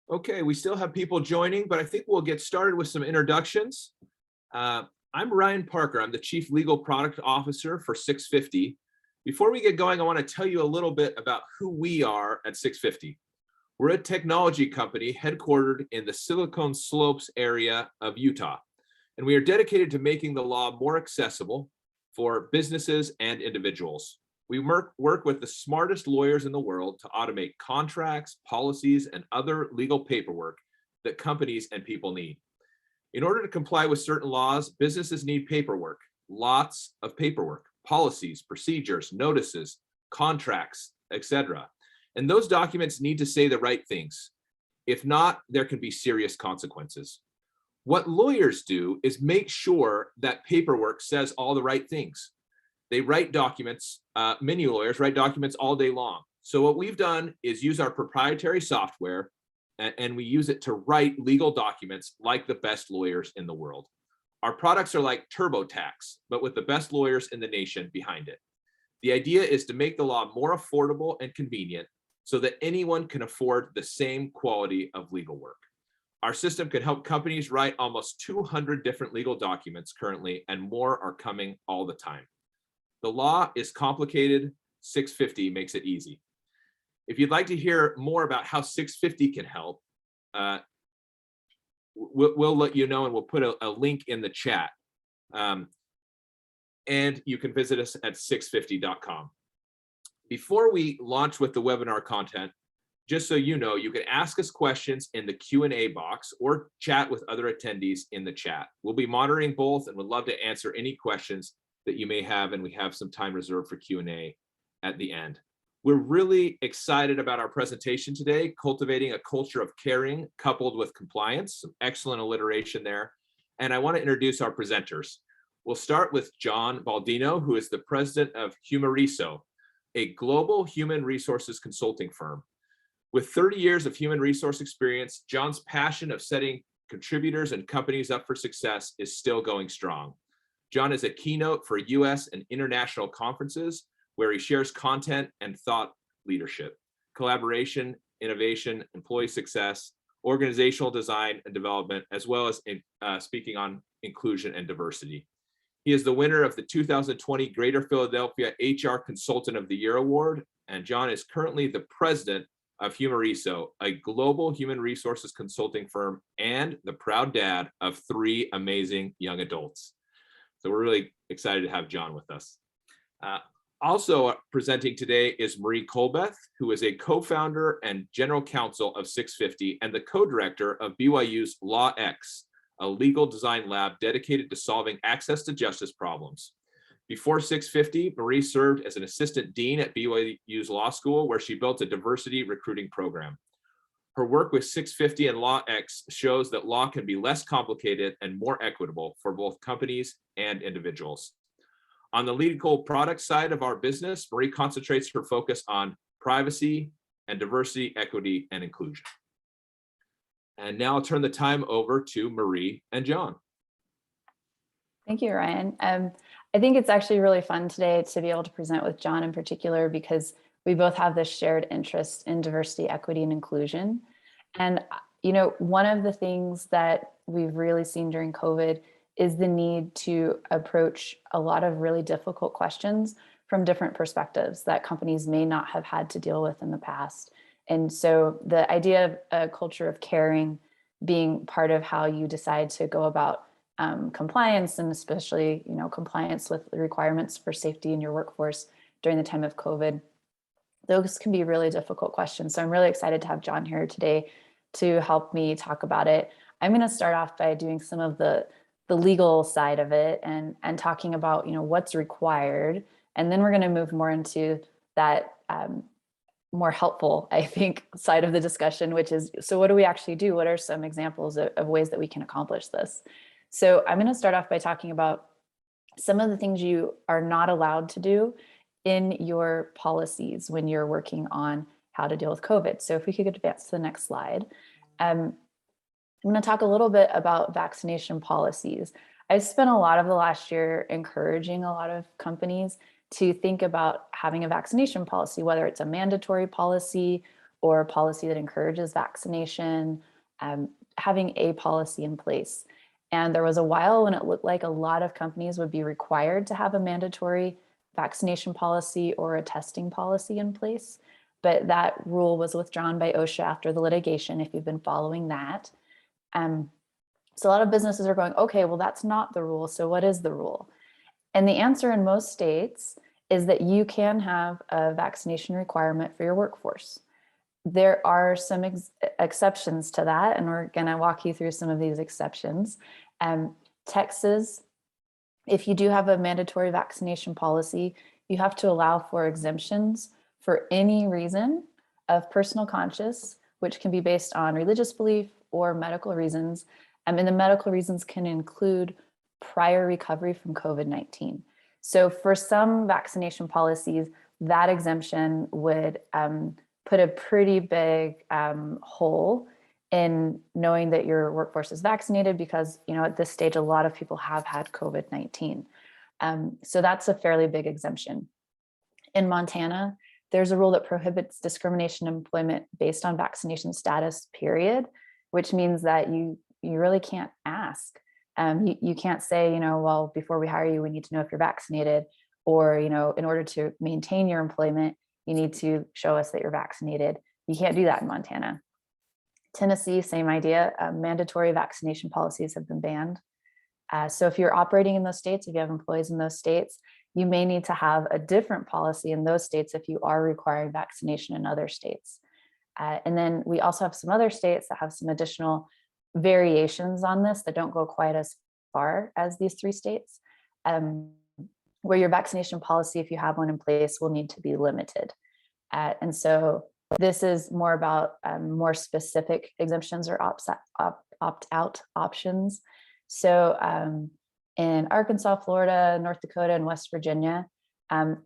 Okay, we still have people joining, but I think we'll get started with some introductions. Uh, I'm Ryan Parker. I'm the Chief Legal Product Officer for SixFifty. Before we get going, I want to tell you a little bit about who we are at SixFifty. We're a technology company headquartered in the Silicon Slopes area of Utah, and we are dedicated to making the law more accessible for businesses and individuals. We work with the smartest lawyers in the world to automate contracts, policies, and other legal paperwork that companies and people need. In order to comply with certain laws, businesses need paperwork, lots of paperwork, policies, procedures, notices, contracts, etc. And those documents need to say the right things. If not, there can be serious consequences. What lawyers do is make sure that paperwork says all the right things. They write documents, many lawyers write documents all day long. So what we've done is use our proprietary software and we use it to write legal documents like the best lawyers in the world. Our products are like TurboTax, but with the best lawyers in the nation behind it. The idea is to make the law more affordable and convenient so that anyone can afford the same quality of legal work. Our system can help companies write almost 200 different legal documents currently, and more are coming all the time. The law is complicated. SixFifty makes it easy. If you'd like to hear more about how SixFifty can help, we'll let you know, and we'll put a link in the chat. And you can visit us at sixfifty.com. Before we launch with the webinar content, just so you know, you can ask us questions in the Q&A box or chat with other attendees in the chat. We'll be monitoring both and would love to answer any questions that you may have, and we have some time reserved for Q&A at the end. We're really excited about our presentation today, Cultivating a Culture of Caring Coupled with Compliance. Some excellent alliteration there. And I want to introduce our presenters. We'll start with John Baldino, who is the president of Humareso, a global human resources consulting firm. With 30 years of human resource experience, John's passion of setting contributors and companies up for success is still going strong. John is a keynote for US and international conferences where he shares content and thought leadership, collaboration, innovation, employee success, organizational design and development, as well as speaking on inclusion and diversity. He is the winner of the 2020 Greater Philadelphia HR Consultant of the Year Award, and John is currently the president of Humareso, a global human resources consulting firm, and the proud dad of 3 amazing young adults. So we're really excited to have John with us. Also presenting today is Marie Colbeth, who is a co-founder and general counsel of SixFifty and the co-director of BYU's LawX, a legal design lab dedicated to solving access to justice problems. Before SixFifty, Marie served as an assistant dean at BYU's law school, where she built a diversity recruiting program. Her work with SixFifty and LawX shows that law can be less complicated and more equitable for both companies and individuals. On the legal product side of our business, Marie concentrates her focus on privacy and diversity, equity, and inclusion. And now I'll turn the time over to Marie and John. Thank you, Ryan. I think it's actually really fun today to be able to present with John in particular, because we both have this shared interest in diversity, equity, and inclusion. And, you know, one of the things that we've really seen during COVID is the need to approach a lot of really difficult questions from different perspectives that companies may not have had to deal with in the past. And so the idea of a culture of caring being part of how you decide to go about compliance, and especially, you know, compliance with the requirements for safety in your workforce during the time of COVID, those can be really difficult questions. So I'm really excited to have John here today to help me talk about it. I'm going to start off by doing some of the legal side of it and talking about, you know, what's required. And then we're going to move more into that more helpful, I think, side of the discussion, which is, so what do we actually do? What are some examples of ways that we can accomplish this? So I'm going to start off by talking about some of the things you are not allowed to do in your policies when you're working on how to deal with COVID. So if we could advance to the next slide. I'm going to talk a little bit about vaccination policies. I've spent a lot of the last year encouraging a lot of companies to think about having a vaccination policy, whether it's a mandatory policy or a policy that encourages vaccination, having a policy in place. And there was a while when it looked like a lot of companies would be required to have a mandatory vaccination policy or a testing policy in place. But that rule was withdrawn by OSHA after the litigation, if you've been following that. So a lot of businesses are going, okay, well, that's not the rule. So what is the rule? And the answer in most states is that you can have a vaccination requirement for your workforce. There are some exceptions to that, and we're going to walk you through some of these exceptions. Texas, if you do have a mandatory vaccination policy, you have to allow for exemptions for any reason of personal conscience, which can be based on religious belief or medical reasons. And the medical reasons can include prior recovery from COVID-19. So for some vaccination policies, that exemption would put a pretty big hole in knowing that your workforce is vaccinated, because at this stage, a lot of people have had COVID-19. So that's a fairly big exemption. In Montana, there's a rule that prohibits discrimination in employment based on vaccination status, period, which means that you really can't ask. You can't say, well, before we hire you, we need to know if you're vaccinated, or, in order to maintain your employment, you need to show us that you're vaccinated. You can't do that in Montana. Tennessee, same idea. Mandatory vaccination policies have been banned. So if you're operating in those states, if you have employees in those states, you may need to have a different policy in those states if you are requiring vaccination in other states. And then we also have some other states that have some additional variations on this that don't go quite as far as these 3 states, where your vaccination policy, if you have one in place, will need to be limited. And so this is more about more specific exemptions or opt-out options. So in Arkansas, Florida, North Dakota, and West Virginia,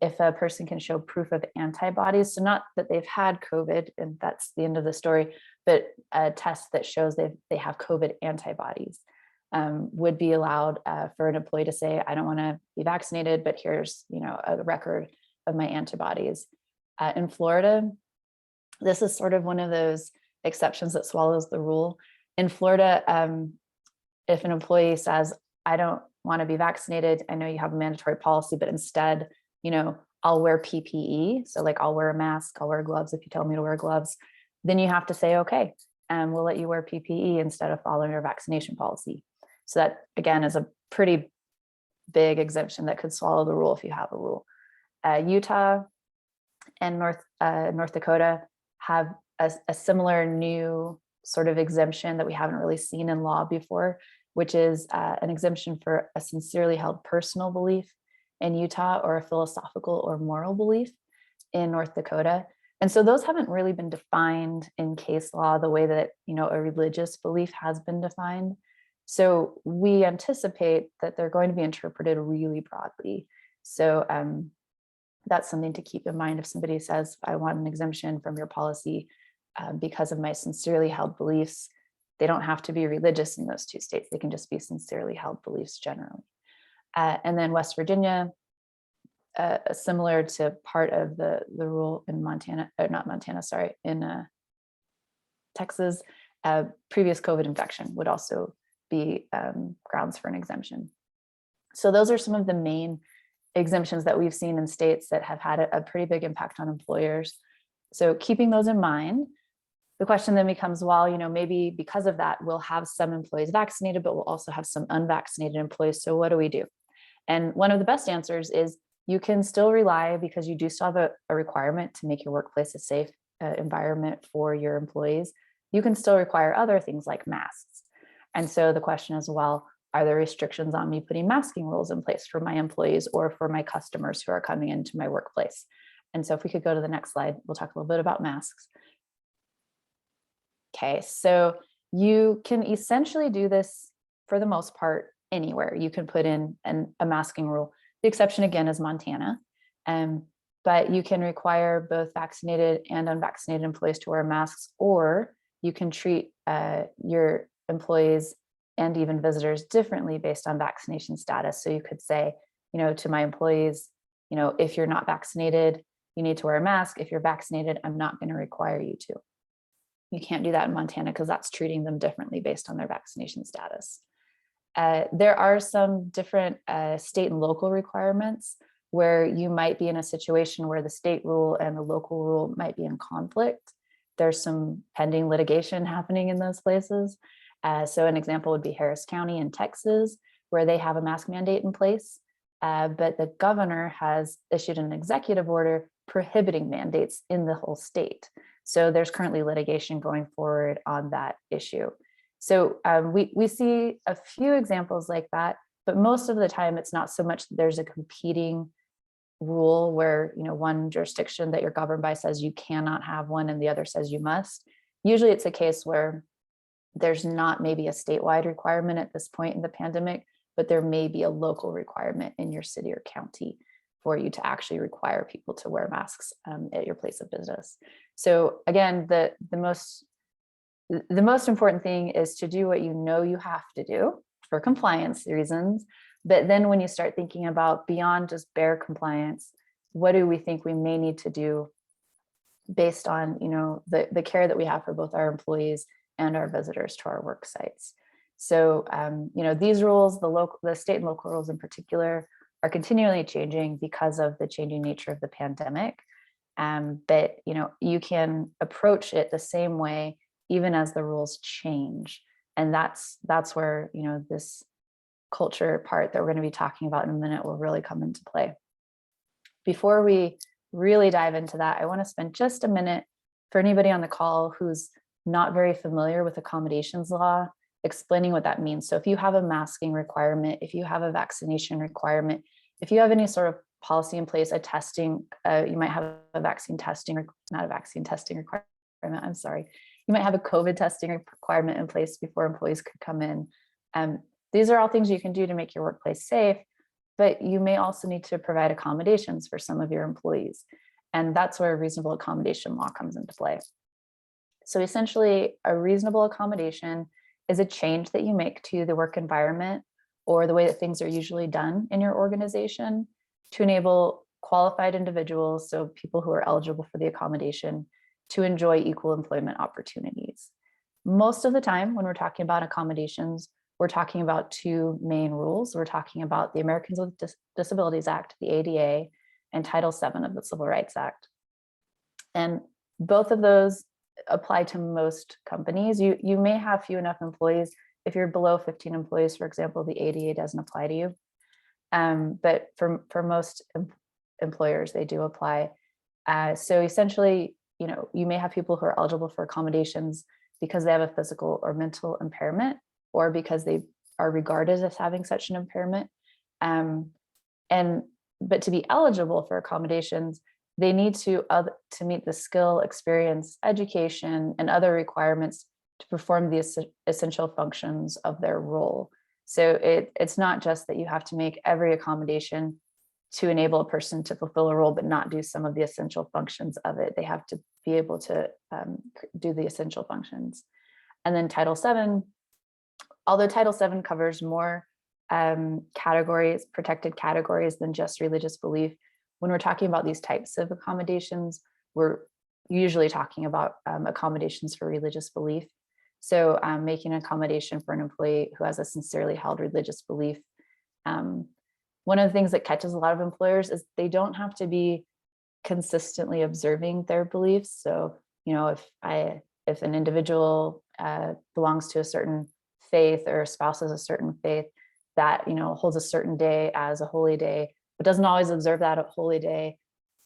if a person can show proof of antibodies, so not that they've had COVID, and that's the end of the story, but a test that shows they have COVID antibodies, would be allowed for an employee to say, I don't want to be vaccinated, but here's a record of my antibodies. In Florida, this is sort of one of those exceptions that swallows the rule. In Florida, if an employee says, I don't want to be vaccinated, I know you have a mandatory policy, but instead, I'll wear PPE. So like I'll wear a mask, I'll wear gloves if you tell me to wear gloves. Then you have to say, okay, and we'll let you wear PPE instead of following your vaccination policy. So that, again, is a pretty big exemption that could swallow the rule if you have a rule. Utah and North Dakota have a similar new sort of exemption that we haven't really seen in law before, which is an exemption for a sincerely held personal belief in Utah, or a philosophical or moral belief in North Dakota. And so those haven't really been defined in case law the way that, a religious belief has been defined. So we anticipate that they're going to be interpreted really broadly. So that's something to keep in mind if somebody says, I want an exemption from your policy because of my sincerely held beliefs. They don't have to be religious in those 2 states. They can just be sincerely held beliefs generally. And then West Virginia, similar to part of the rule in Montana, or not Montana, sorry, in Texas, previous COVID infection would also be grounds for an exemption. So those are some of the main exemptions that we've seen in states that have had a pretty big impact on employers. So keeping those in mind, the question then becomes, well, maybe because of that, we'll have some employees vaccinated, but we'll also have some unvaccinated employees. So what do we do? And one of the best answers is you can still rely, because you do still have a requirement to make your workplace a safe environment for your employees. You can still require other things like masks. And so the question is, well, are there restrictions on me putting masking rules in place for my employees or for my customers who are coming into my workplace? And so if we could go to the next slide, we'll talk a little bit about masks. Okay, so you can essentially do this for the most part anywhere. You can put in a masking rule. The exception, again, is Montana. But you can require both vaccinated and unvaccinated employees to wear masks, or you can treat your employees and even visitors differently based on vaccination status. So you could say, to my employees, if you're not vaccinated, you need to wear a mask. If you're vaccinated, I'm not going to require you to. You can't do that in Montana because that's treating them differently based on their vaccination status. There are some different state and local requirements where you might be in a situation where the state rule and the local rule might be in conflict. There's some pending litigation happening in those places. So an example would be Harris County in Texas, where they have a mask mandate in place, but the governor has issued an executive order prohibiting mandates in the whole state. So there's currently litigation going forward on that issue. So we see a few examples like that, but most of the time it's not so much that there's a competing rule where, you know, one jurisdiction that you're governed by says you cannot have one and the other says you must. Usually it's a case where there's not maybe a statewide requirement at this point in the pandemic, but there may be a local requirement in your city or county for you to actually require people to wear masks at your place of business. So again, the most important thing is to do what you know you have to do for compliance reasons. But then when you start thinking about beyond just bare compliance, what do we think we may need to do based on, you know, the care that we have for both our employees and our visitors to our work sites. So, you know, these rules, the state and local rules in particular, are continually changing because of the changing nature of the pandemic. But, you know, you can approach it the same way, even as the rules change. And that's where, you know, this culture part that we're going to be talking about in a minute will really come into play. Before we really dive into that, I want to spend just a minute for anybody on the call who's not very familiar with accommodations law, explaining what that means. So if you have a masking requirement, if you have a vaccination requirement, if you have any sort of policy in place, a testing, you might have a vaccine testing, not a vaccine testing requirement, I'm sorry. You might have a COVID testing requirement in place before employees could come in. These are all things you can do to make your workplace safe, but you may also need to provide accommodations for some of your employees. And that's where reasonable accommodation law comes into play. So essentially, a reasonable accommodation is a change that you make to the work environment or the way that things are usually done in your organization to enable qualified individuals, so people who are eligible for the accommodation, to enjoy equal employment opportunities. Most of the time, when we're talking about accommodations, we're talking about two main rules. We're talking about the Americans with Disabilities Act, the ADA, and Title VII of the Civil Rights Act. And both of those apply to most companies. You may have few enough employees. If you're below 15 employees, for example, the ADA doesn't apply to you. But for most employers, they do apply. So essentially, you know, you may have people who are eligible for accommodations because they have a physical or mental impairment, or because they are regarded as having such an impairment. But to be eligible for accommodations, they need to meet the skill, experience, education, and other requirements to perform the essential functions of their role. So it's not just that you have to make every accommodation to enable a person to fulfill a role, but not do some of the essential functions of it. They have to be able to do the essential functions. And then Title VII, although Title VII covers more categories, protected categories than just religious belief, when we're talking about these types of accommodations, we're usually talking about accommodations for religious belief. So making an accommodation for an employee who has a sincerely held religious belief. One of the things that catches a lot of employers is they don't have to be consistently observing their beliefs. So, you know, if an individual belongs to a certain faith or espouses a certain faith that, you know, holds a certain day as a holy day, but doesn't always observe that holy day,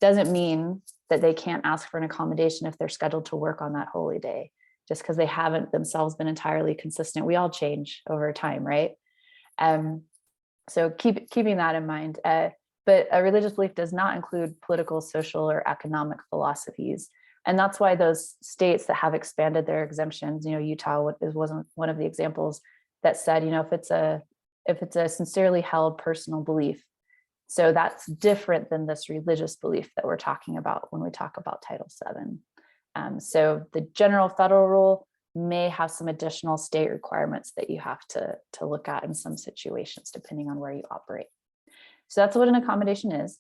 doesn't mean that they can't ask for an accommodation if they're scheduled to work on that holy day, just because they haven't themselves been entirely consistent. We all change over time, right? So keeping that in mind. But a religious belief does not include political, social, or economic philosophies. And that's why those states that have expanded their exemptions, you know, Utah wasn't one of the examples that said, you know, if it's a sincerely held personal belief. So that's different than this religious belief that we're talking about when we talk about Title VII. So the general federal rule may have some additional state requirements that you have to look at in some situations, depending on where you operate. So that's what an accommodation is.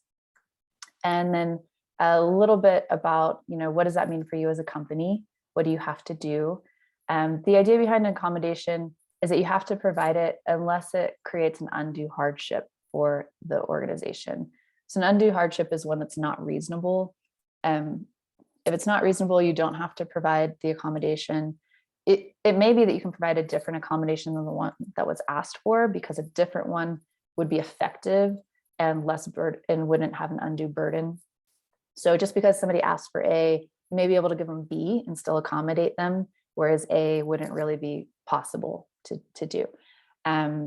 And then a little bit about, what does that mean for you as a company? What do you have to do? The idea behind an accommodation is that you have to provide it unless it creates an undue hardship for the organization. So an undue hardship is one that's not reasonable. If it's not reasonable, you don't have to provide the accommodation. It may be that you can provide a different accommodation than the one that was asked for, because a different one would be effective and less burden and wouldn't have an undue burden. So just because somebody asked for A, you may be able to give them B and still accommodate them, whereas A wouldn't really be possible to do.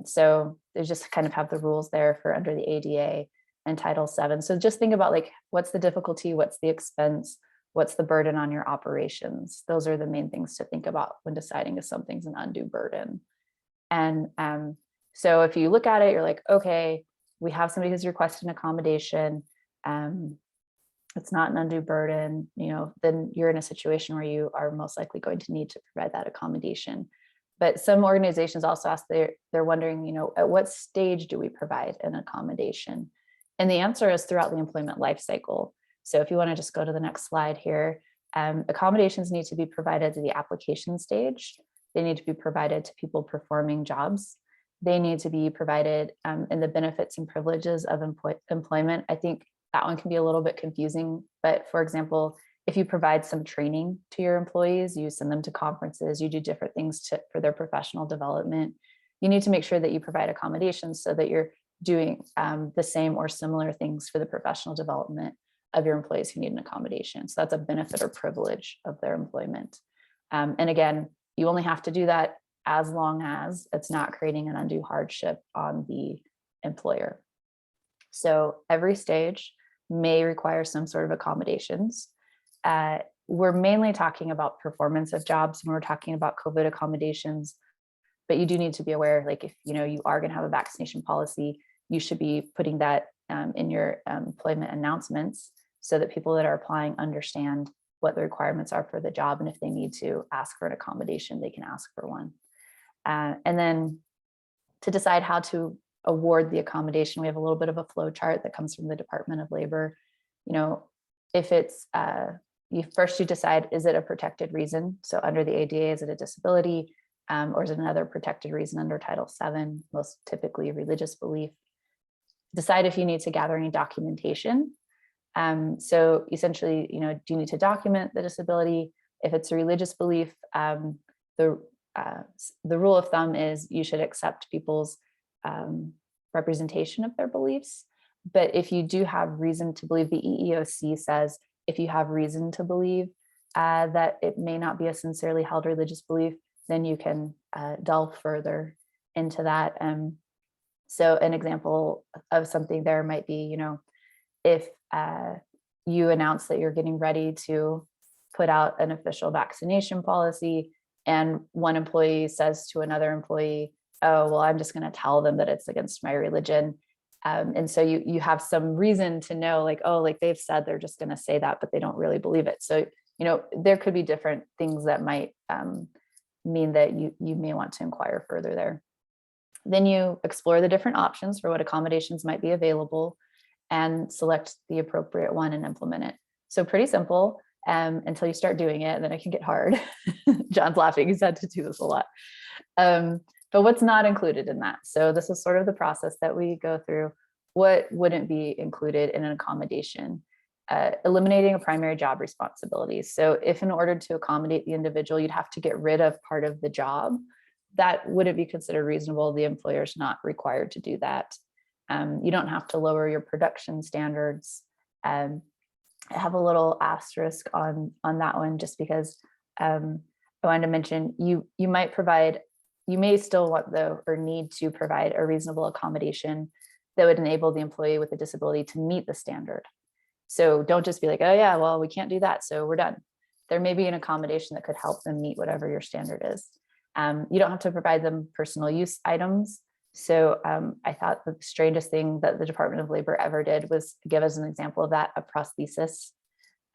So they just kind of have the rules there for under the ADA and Title VII. So just think about like, what's the difficulty, what's the expense, what's the burden on your operations? Those are the main things to think about when deciding if something's an undue burden. And so if you look at it, you're like, okay, we have somebody who's requested an accommodation. It's not an undue burden, then you're in a situation where you are most likely going to need to provide that accommodation. But some organizations also ask, they're wondering, at what stage do we provide an accommodation? And the answer is throughout the employment life cycle. So if you want to just go to the next slide here, accommodations need to be provided to the application stage. They need to be provided to people performing jobs. They need to be provided in the benefits and privileges of employment. I think that one can be a little bit confusing, but for example, if you provide some training to your employees, you send them to conferences, you do different things for their professional development, you need to make sure that you provide accommodations so that you're doing the same or similar things for the professional development of your employees who need an accommodation. So that's a benefit or privilege of their employment. And again, you only have to do that as long as it's not creating an undue hardship on the employer. So every stage may require some sort of accommodations. We're mainly talking about performance of jobs when we're talking about COVID accommodations, but you do need to be aware, like if you are going to have a vaccination policy, you should be putting that in your employment announcements so that people that are applying understand what the requirements are for the job, and if they need to ask for an accommodation, they can ask for one. And then to decide how to award the accommodation, we have a little bit of a flow chart that comes from the Department of Labor. If it's you decide, is it a protected reason? So under the ADA, is it a disability, or is it another protected reason under Title VII, most typically religious belief? Decide if you need to gather any documentation. So essentially, do you need to document the disability? If it's a religious belief, the rule of thumb is you should accept people's representation of their beliefs. But if you do have reason to believe, the EEOC says, if you have reason to believe that it may not be a sincerely held religious belief, then you can delve further into that. So an example of something there might be, if you announce that you're getting ready to put out an official vaccination policy, and one employee says to another employee, oh, well, I'm just going to tell them that it's against my religion. And so you have some reason to know, like, oh, like they've said they're just going to say that, but they don't really believe it. So, there could be different things that might mean that you may want to inquire further there. Then you explore the different options for what accommodations might be available and select the appropriate one and implement it. So pretty simple until you start doing it, and then it can get hard. John's laughing, he's had to do this a lot. But what's not included in that? So this is sort of the process that we go through. What wouldn't be included in an accommodation? Eliminating a primary job responsibility. So if in order to accommodate the individual, you'd have to get rid of part of the job, that wouldn't be considered reasonable. The employer is not required to do that. You don't have to lower your production standards. I have a little asterisk on that one, just because I wanted to mention you may still want or need to provide a reasonable accommodation that would enable the employee with a disability to meet the standard. So don't just be like, oh yeah, well, we can't do that, so we're done. There may be an accommodation that could help them meet whatever your standard is. You don't have to provide them personal use items. So I thought the strangest thing that the Department of Labor ever did was give us an example of that, a prosthesis.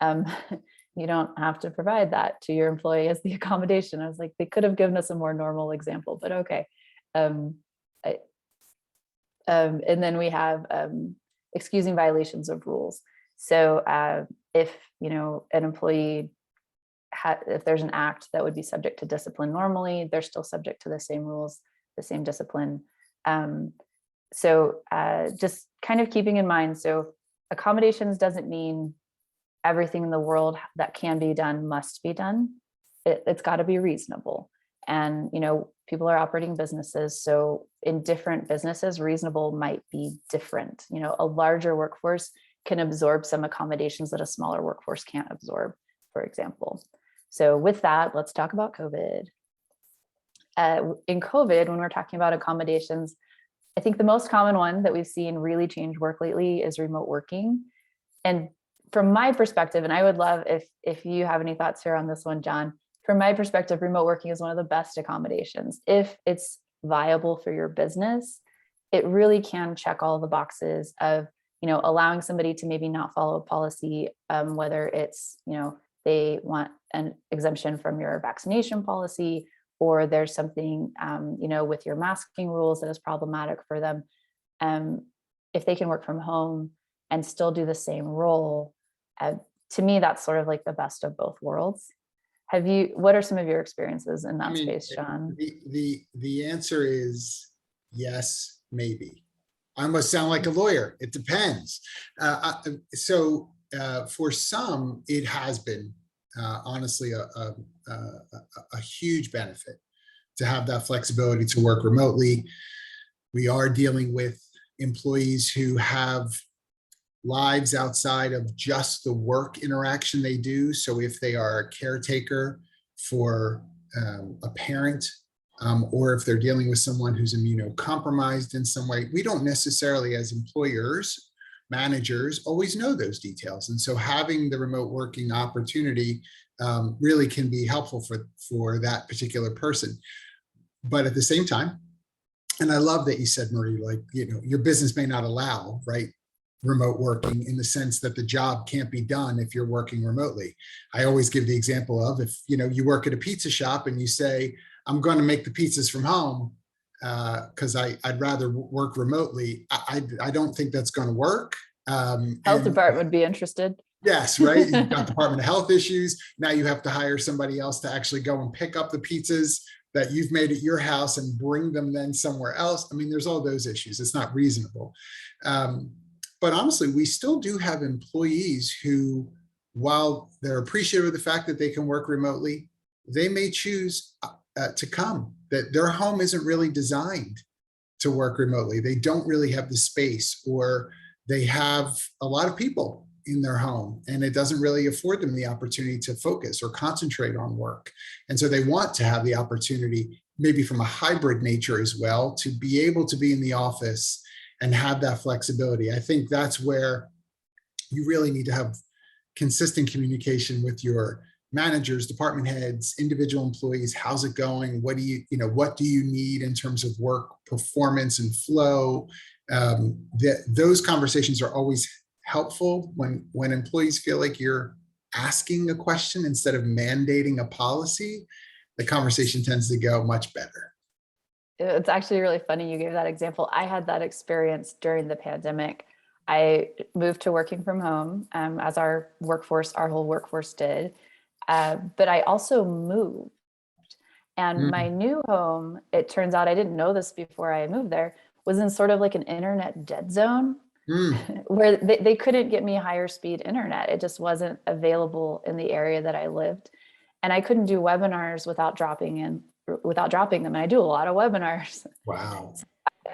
You don't have to provide that to your employee as the accommodation. I was like, they could have given us a more normal example, but okay. And then we have excusing violations of rules. So if, an employee if there's an act that would be subject to discipline normally, they're still subject to the same rules, the same discipline. So just kind of keeping in mind, so accommodations doesn't mean everything in the world that can be done must be done. It's got to be reasonable. And, people are operating businesses. So in different businesses, reasonable might be different. A larger workforce can absorb some accommodations that a smaller workforce can't absorb, for example. So with that, let's talk about COVID. In COVID, when we're talking about accommodations, I think the most common one that we've seen really change work lately is remote working. And from my perspective, and I would love if you have any thoughts here on this one, John, from my perspective, remote working is one of the best accommodations. If it's viable for your business, it really can check all the boxes of, allowing somebody to maybe not follow a policy, whether it's, they want an exemption from your vaccination policy, or there's something, with your masking rules that is problematic for them. If they can work from home and still do the same role, to me, that's sort of like the best of both worlds. What are some of your experiences in that space, John? The answer is yes, maybe. I almost sound like a lawyer. It depends. For some, it has been honestly a huge benefit to have that flexibility to work remotely. We are dealing with employees who have lives outside of just the work interaction they do. So if they are a caretaker for a parent, or if they're dealing with someone who's immunocompromised in some way, we don't necessarily, as employers, managers, always know those details. And so having the remote working opportunity really can be helpful for that particular person. But at the same time, and I love that you said, Marie, your business may not allow, right, remote working in the sense that the job can't be done if you're working remotely. I always give the example of if you work at a pizza shop and you say, I'm going to make the pizzas from home because I'd rather work remotely. I don't think that's going to work. Health department would be interested. Yes, right. You've got Department of Health issues. Now you have to hire somebody else to actually go and pick up the pizzas that you've made at your house and bring them then somewhere else. I mean, there's all those issues. It's not reasonable. But honestly, we still do have employees who, while they're appreciative of the fact that they can work remotely, they may choose to come, that their home isn't really designed to work remotely. They don't really have the space, or they have a lot of people in their home and it doesn't really afford them the opportunity to focus or concentrate on work. And so they want to have the opportunity, maybe from a hybrid nature as well, to be able to be in the office and have that flexibility. I think that's where you really need to have consistent communication with your managers, department heads, individual employees. How's it going? What do you need in terms of work performance and flow? Those conversations are always helpful when employees feel like you're asking a question instead of mandating a policy. The conversation tends to go much better. It's actually really funny you gave that example. I had that experience during the pandemic. I moved to working from home, as our whole workforce did. But I also moved. And my new home, it turns out, I didn't know this before I moved there, was in sort of like an internet dead zone where they couldn't get me higher speed internet. It just wasn't available in the area that I lived. And I couldn't do webinars without dropping them. And I do a lot of webinars. Wow. So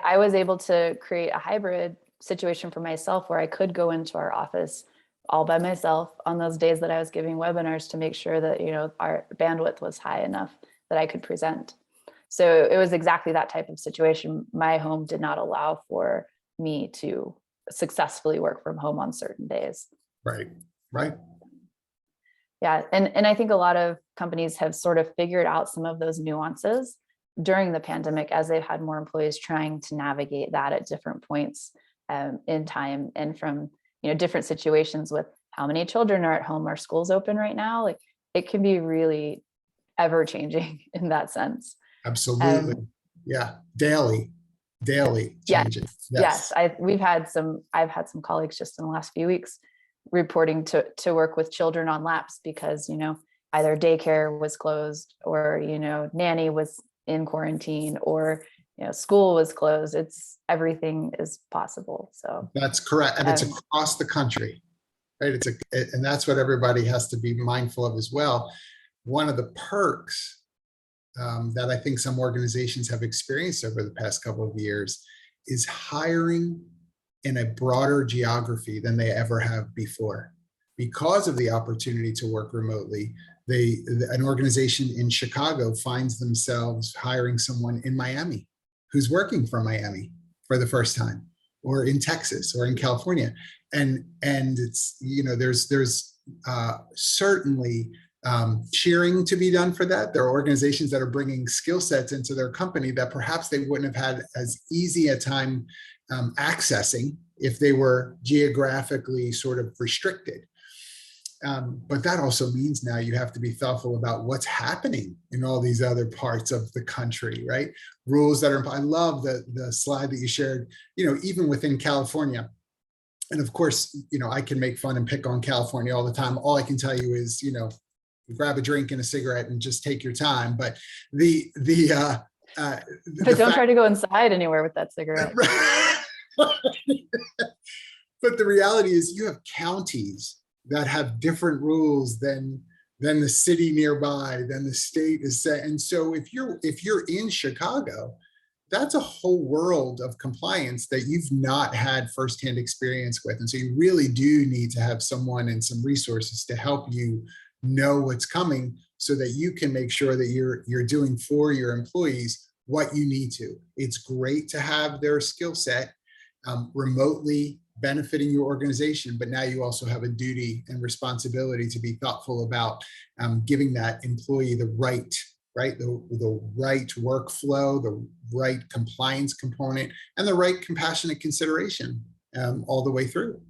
I was able to create a hybrid situation for myself where I could go into our office all by myself on those days that I was giving webinars to make sure that, our bandwidth was high enough that I could present. So it was exactly that type of situation. My home did not allow for me to successfully work from home on certain days. Right. Yeah. And I think a lot of companies have sort of figured out some of those nuances during the pandemic as they've had more employees trying to navigate that at different points in time, and from different situations with how many children are at home. Are schools open right now? Like, it can be really ever changing in that sense. Absolutely. Yeah. Daily changing. Yes. I've had some colleagues just in the last few weeks reporting to work with children on laps because, either daycare was closed or, nanny was in quarantine or, school was closed. Everything is possible. So that's correct. And it's across the country, right? And that's what everybody has to be mindful of as well. One of the perks that I think some organizations have experienced over the past couple of years is hiring in a broader geography than they ever have before. Because of the opportunity to work remotely, an organization in Chicago finds themselves hiring someone in Miami who's working from Miami for the first time, or in Texas or in California. And it's, there's certainly cheering to be done for that. There are organizations that are bringing skill sets into their company that perhaps they wouldn't have had as easy a time accessing if they were geographically sort of restricted. But that also means now you have to be thoughtful about what's happening in all these other parts of the country, right? Rules that are, I love the slide that you shared, even within California. And of course, I can make fun and pick on California all the time. All I can tell you is, grab a drink and a cigarette and just take your time. But but don't try to go inside anywhere with that cigarette. But the reality is you have counties that have different rules than the city nearby, than the state is set. And so if you're in Chicago, that's a whole world of compliance that you've not had firsthand experience with. And so you really do need to have someone and some resources to help you know what's coming so that you can make sure that you're doing for your employees what you need to. It's great to have their skill set remotely benefiting your organization, but now you also have a duty and responsibility to be thoughtful about giving that employee the right workflow, the right compliance component, and the right compassionate consideration all the way through.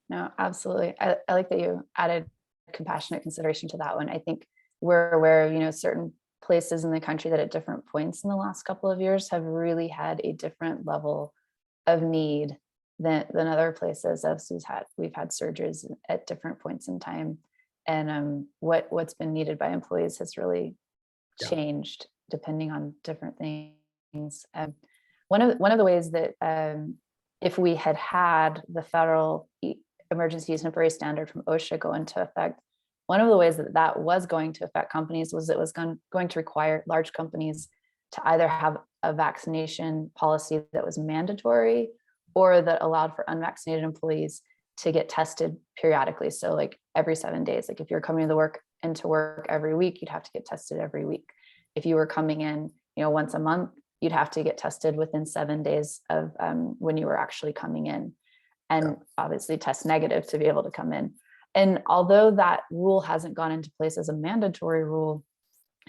No, absolutely. I like that you added compassionate consideration to that one. I think we're aware of, certain places in the country that at different points in the last couple of years have really had a different level of need than other places, as we've had surges at different points in time. And what's been needed by employees has really changed depending on different things. One of the ways that if we had the federal emergency use and temporary standard from OSHA go into effect, one of the ways that was going to affect companies was it was going to require large companies to either have a vaccination policy that was mandatory or that allowed for unvaccinated employees to get tested periodically. So like every 7 days, like if you're coming into work every week, you'd have to get tested every week. If you were coming in, once a month, you'd have to get tested within 7 days of when you were actually coming in, and obviously test negative to be able to come in. And although that rule hasn't gone into place as a mandatory rule,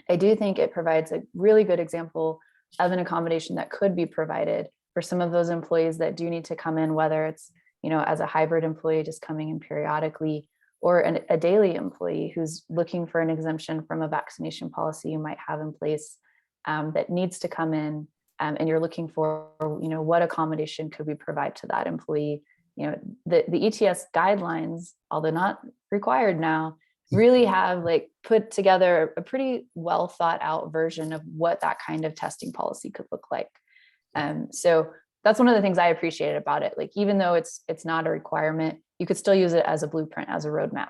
I do think it provides a really good example of an accommodation that could be provided for some of those employees that do need to come in, whether it's, as a hybrid employee just coming in periodically, or a daily employee who's looking for an exemption from a vaccination policy you might have in place that needs to come in, and you're looking for, what accommodation could we provide to that employee. The ETS guidelines, although not required now, really have put together a pretty well thought out version of what that kind of testing policy could look like. So that's one of the things I appreciated about it. Even though it's not a requirement, you could still use it as a blueprint, as a roadmap.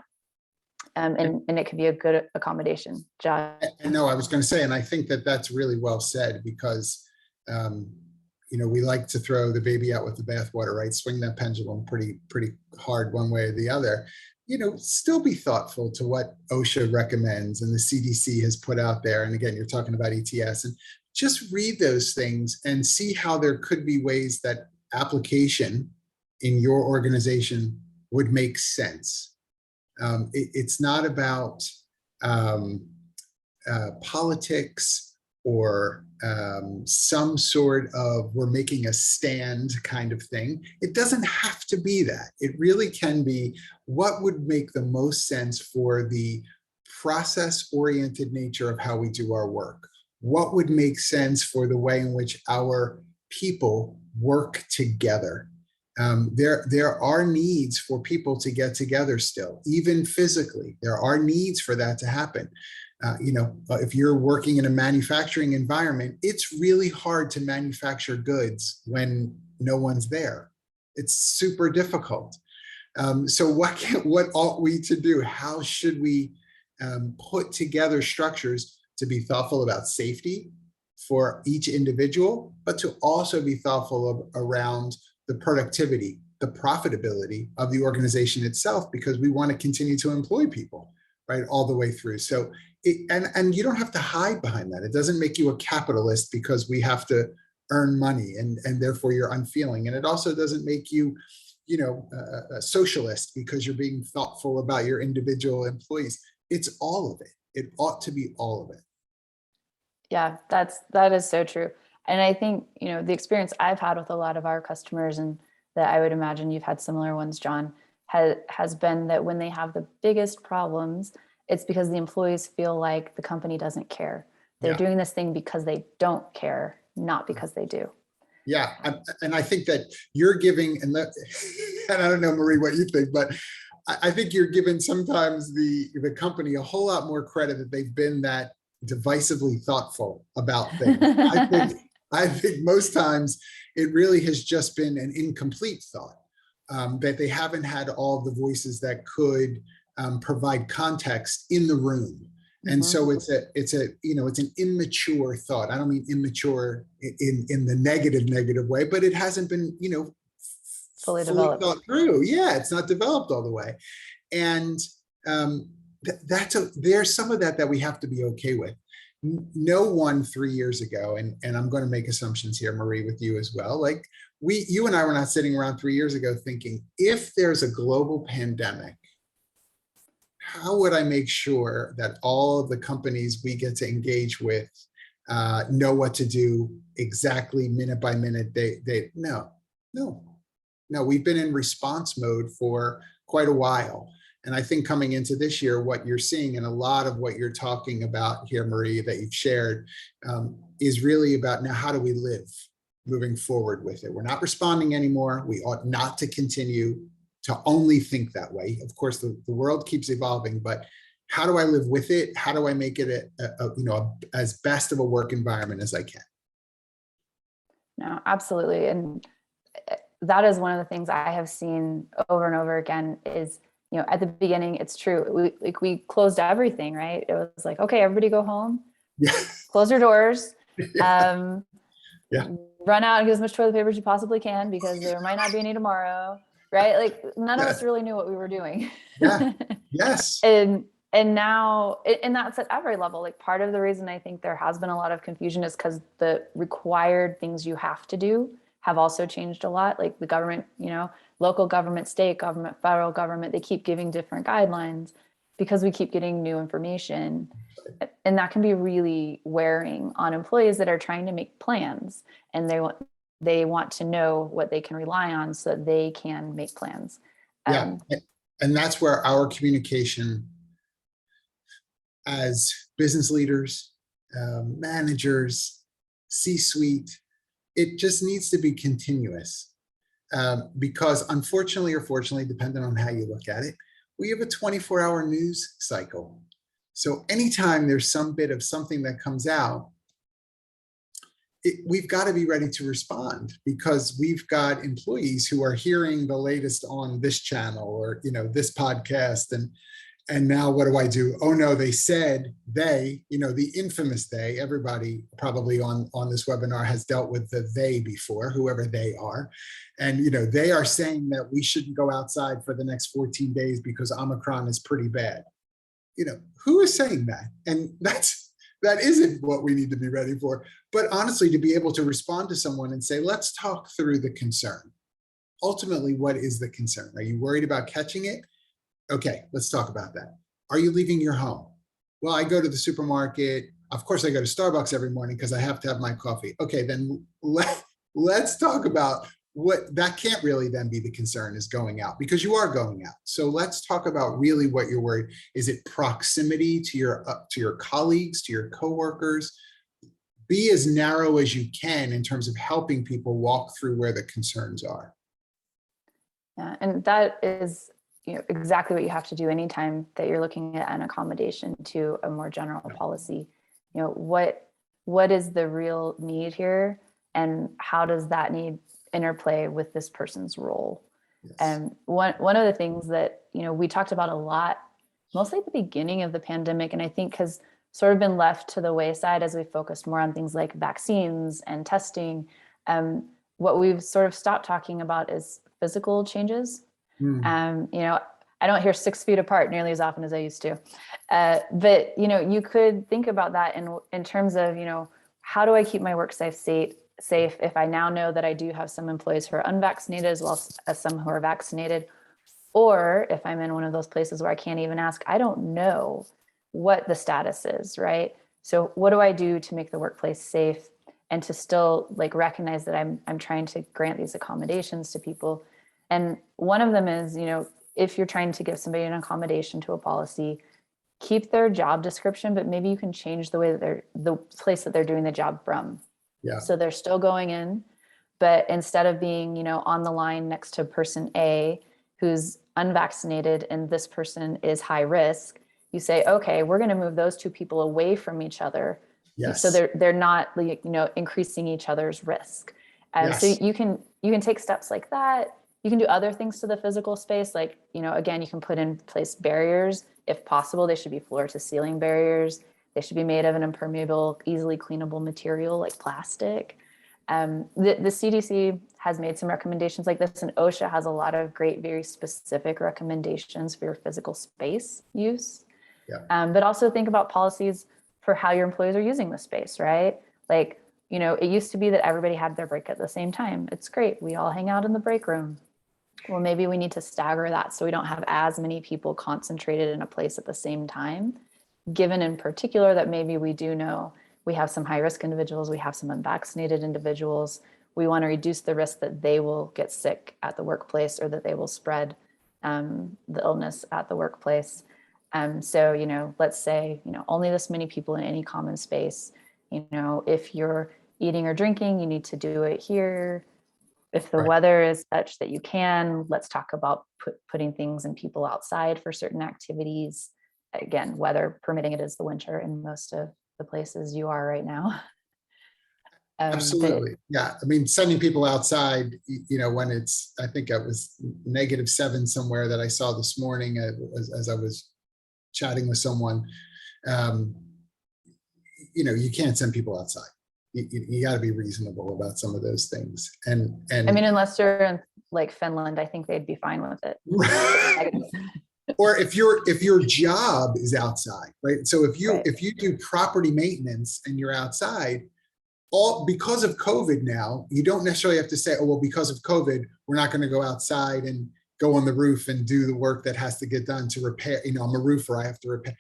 And it could be a good accommodation. John? No, I was going to say, and I think that that's really well said, because we like to throw the baby out with the bathwater, right? Swing that pendulum pretty hard one way or the other. Still be thoughtful to what OSHA recommends and the CDC has put out there. And again, you're talking about ETS, and just read those things and see how there could be ways that application in your organization would make sense. It's not about politics or some sort of we're making a stand kind of thing. It doesn't have to be that. It really can be what would make the most sense for the process-oriented nature of how we do our work. What would make sense for the way in which our people work together? There are needs for people to get together still, even physically. There are needs for that to happen. If you're working in a manufacturing environment, it's really hard to manufacture goods when no one's there. It's super difficult. So what ought we to do? How should we put together structures to be thoughtful about safety for each individual, but to also be thoughtful around the productivity, the profitability of the organization itself, because we want to continue to employ people, right, all the way through. So, and you don't have to hide behind that. It doesn't make you a capitalist because we have to earn money, and therefore you're unfeeling. And it also doesn't make you, a socialist because you're being thoughtful about your individual employees. It's all of it. It ought to be all of it. Yeah, that is so true. And I think, the experience I've had with a lot of our customers, and that I would imagine you've had similar ones, John, has been that when they have the biggest problems, it's because the employees feel like the company doesn't care. They're doing this thing because they don't care, not because they do. Yeah, and I think that you're giving, and I don't know, Marie, what you think, but I think you're giving sometimes the company a whole lot more credit that they've been that divisively thoughtful about things. I think most times it really has just been an incomplete thought, that they haven't had all the voices that could provide context in the room. And so it's an immature thought. I don't mean immature in the negative way, but it hasn't been, fully developed, thought through. Yeah, it's not developed all the way. And there's some of that we have to be okay with. No one 3 years ago, and I'm going to make assumptions here, Marie, with you as well. Like you and I were not sitting around 3 years ago thinking, if there's a global pandemic, how would I make sure that all of the companies we get to engage with know what to do exactly minute by minute? No, we've been in response mode for quite a while. And I think coming into this year, what you're seeing, and a lot of what you're talking about here, Marie, that you've shared, is really about now, how do we live moving forward with it? We're not responding anymore. We ought not to continue to only think that way. Of course, the world keeps evolving, but how do I live with it? How do I make it as best of a work environment as I can? No, absolutely. And that is one of the things I have seen over and over again is, at the beginning, it's true. We closed everything, right? It was like, okay, everybody go home, close your doors, run out and get as much toilet paper as you possibly can, because there might not be any tomorrow, right? Like none of us really knew what we were doing. Yes. And now, and that's at every level. Like part of the reason I think there has been a lot of confusion is because the required things you have to do have also changed a lot. Like the government, local government, state government, federal government, they keep giving different guidelines because we keep getting new information. And that can be really wearing on employees that are trying to make plans, and they want to know what they can rely on so that they can make plans. And that's where our communication as business leaders, managers, C-suite, it just needs to be continuous, because unfortunately or fortunately, depending on how you look at it, we have a 24-hour news cycle. So anytime there's some bit of something that comes out, we've got to be ready to respond, because we've got employees who are hearing the latest on this channel or this podcast, and now what do? Oh no, they said the infamous they. Everybody probably on this webinar has dealt with the they before, whoever they are, and they are saying that we shouldn't go outside for the next 14 days because Omicron is pretty bad. Who is saying that? And that isn't what we need to be ready for. But honestly, to be able to respond to someone and say, let's talk through the concern. Ultimately, what is the concern? Are you worried about catching it? Okay, let's talk about that. Are you leaving your home? Well, I go to the supermarket. Of course, I go to Starbucks every morning because I have to have my coffee. Okay, then let's talk about what that can't really then be the concern, is going out, because you are going out. So let's talk about really what you're worried. Is it proximity to your colleagues, to your coworkers? Be as narrow as you can in terms of helping people walk through where the concerns are. Yeah, and that is, exactly what you have to do anytime that you're looking at an accommodation to a more general policy. What is the real need here, and how does that need interplay with this person's role? Yes. And one of the things that we talked about a lot, mostly at the beginning of the pandemic, and I think has sort of been left to the wayside as we focused more on things like vaccines and testing. What we've sort of stopped talking about is physical changes. I don't hear 6 feet apart nearly as often as I used to. But you could think about that in terms of, how do I keep my work safe if I now know that I do have some employees who are unvaccinated as well as some who are vaccinated, or if I'm in one of those places where I can't even ask, I don't know what the status is, right? So what do I do to make the workplace safe and to still recognize that I'm trying to grant these accommodations to people? And one of them is, if you're trying to give somebody an accommodation to a policy, keep their job description, but maybe you can change the way that the place that they're doing the job from. Yeah. So they're still going in, but instead of being, on the line next to person A who's unvaccinated and this person is high risk, you say, okay, we're going to move those 2 people away from each other. Yes. So they're not, increasing each other's risk. Yes. So you can take steps like that. You can do other things to the physical space. Again, you can put in place barriers. If possible, they should be floor to ceiling barriers. They should be made of an impermeable, easily cleanable material like plastic. The CDC has made some recommendations like this, and OSHA has a lot of great, very specific recommendations for your physical space use. Yeah. But also think about policies for how your employees are using the space, right? It used to be that everybody had their break at the same time. It's great. We all hang out in the break room. Well, maybe we need to stagger that so we don't have as many people concentrated in a place at the same time, given in particular that maybe we do know we have some high risk individuals, we have some unvaccinated individuals. We want to reduce the risk that they will get sick at the workplace or that they will spread the illness at the workplace. So, let's say, only this many people in any common space. If you're eating or drinking, you need to do it here. If the Right. weather is such that you can, let's talk about putting things and people outside for certain activities. Again, weather permitting, it is the winter in most of the places you are right now. Absolutely. Yeah. I mean, sending people outside, when it's, I think it was -7 somewhere that I saw this morning as I was chatting with someone, you can't send people outside. You got to be reasonable about some of those things. And I mean, unless you're in Finland, I think they'd be fine with it. or if your job is outside, right? So if you do property maintenance and you're outside, because of COVID now, you don't necessarily have to say, oh, well, because of COVID, we're not going to go outside and go on the roof and do the work that has to get done to repair. I'm a roofer, I have to repair.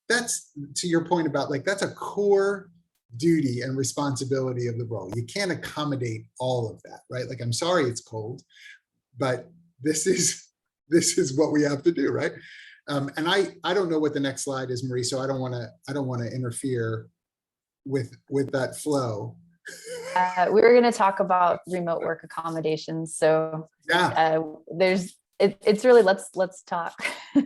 That's to your point about that's a core duty and responsibility of the role. You can't accommodate all of that, right? I'm sorry it's cold, but this is what we have to do, right? And I don't know what the next slide is, Marie, so I don't want to interfere with that flow. We were going to talk about remote work accommodations. So yeah, it's really, let's talk.